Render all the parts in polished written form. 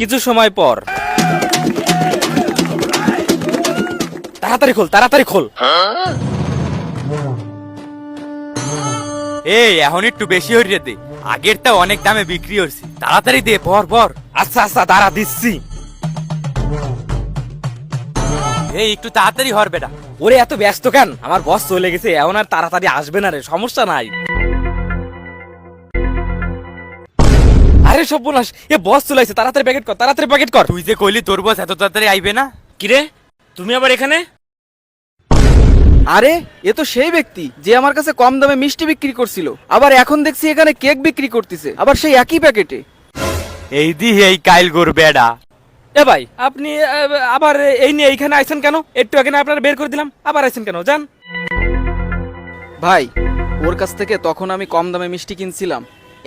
কিছু সময় পর। তাড়াতাড়ি খোল, তাড়াতাড়ি খোল। এই এখন একটু বেশি হইরে দে, আগেরটা অনেক দামে বিক্রি হচ্ছে, তাড়াতাড়ি দে পর পর। আচ্ছা আচ্ছা, দাঁড়া দিচ্ছি। এই একটু তাড়াতাড়ি হর বেটা। ওরে এত ব্যস্ত কেন? আমার বস চলে গেছে, এখন আর তাড়াতাড়ি আসবে না রে, সমস্যা নাই। আরে সর্বনাশ, এ বস চলে আসছে, তাড়াতাড়ি প্যাকেট কর, তাড়াতাড়ি প্যাকেট কর। তুই যে কইলি তোর বস এত তাড়াতাড়ি আইবে না। কিরে, তুমি আবার এখানে? আরে এ তো সেই ব্যক্তি যে আমার কাছে কম দামে মিষ্টি বিক্রি করছিল, আবার এখন দেখছি এখানে কেক বিক্রি করতেছে, আবার সেই একই প্যাকেটে। এই দি এই কাইল গোর বেড়া। এ ভাই, আপনি আবার এই নিয়ে এইখানে আইছেন কেন? একটু আগে না আপনারা বের করে দিলাম, আবার আইছেন কেন? যান। ভাই, ওর কাছ থেকে তখন আমি কম দামে মিষ্টি কিনছিলাম,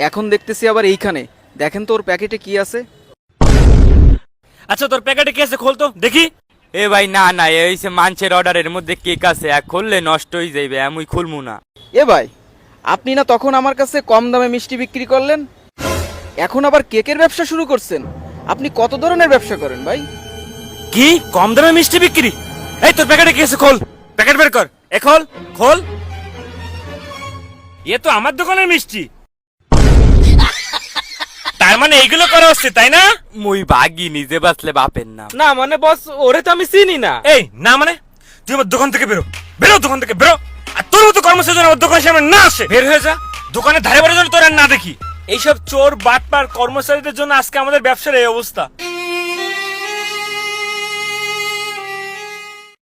এখন দেখতেছি আবার এইখানে। দেখেন তো ওর প্যাকেটে কি আছে। আচ্ছা, তোর প্যাকেটে কি আছে খোল তো দেখি। এ ভাই না না, এই সে মানছের অর্ডারের মধ্যে কেক আছে, এক খুললে নষ্ট হয়ে যাইবে, আমি খুলমু না। এ ভাই, আপনি না তখন আমার কাছে কম দামে মিষ্টি বিক্রি করলেন, এখন আবার কেকের ব্যবসা শুরু করছেন? আপনি কত ধরনের ব্যবসা করেন ভাই? কি কম দামে মিষ্টি বিক্রি? এই তোর প্যাকেটে কি আছে খোল, প্যাকেট বের কর। এ খোল, খোল। এ তো আমার দোকানের মিষ্টি, তার মানে এইগুলো করা হচ্ছে তাই না? মুই ভাগি নিজে বাঁচলে বাপের নাম। না মানে বস, ওরে তো আমি চিনি না। এই না মানে, তুই আমার দোকান থেকে বেরো, বেরো দোকান থেকে বেরো। আর তোর মতো কর্মচারী যেন আমার দোকানের সামনে না আসে, বের হয়ে যা। দোকানের ধারে বাড়ির জন্য তোর আর না দেখি। এইসব চোর বাটপার কর্মচারীদের জন্য আজকে আমাদের ব্যবসার এই অবস্থা।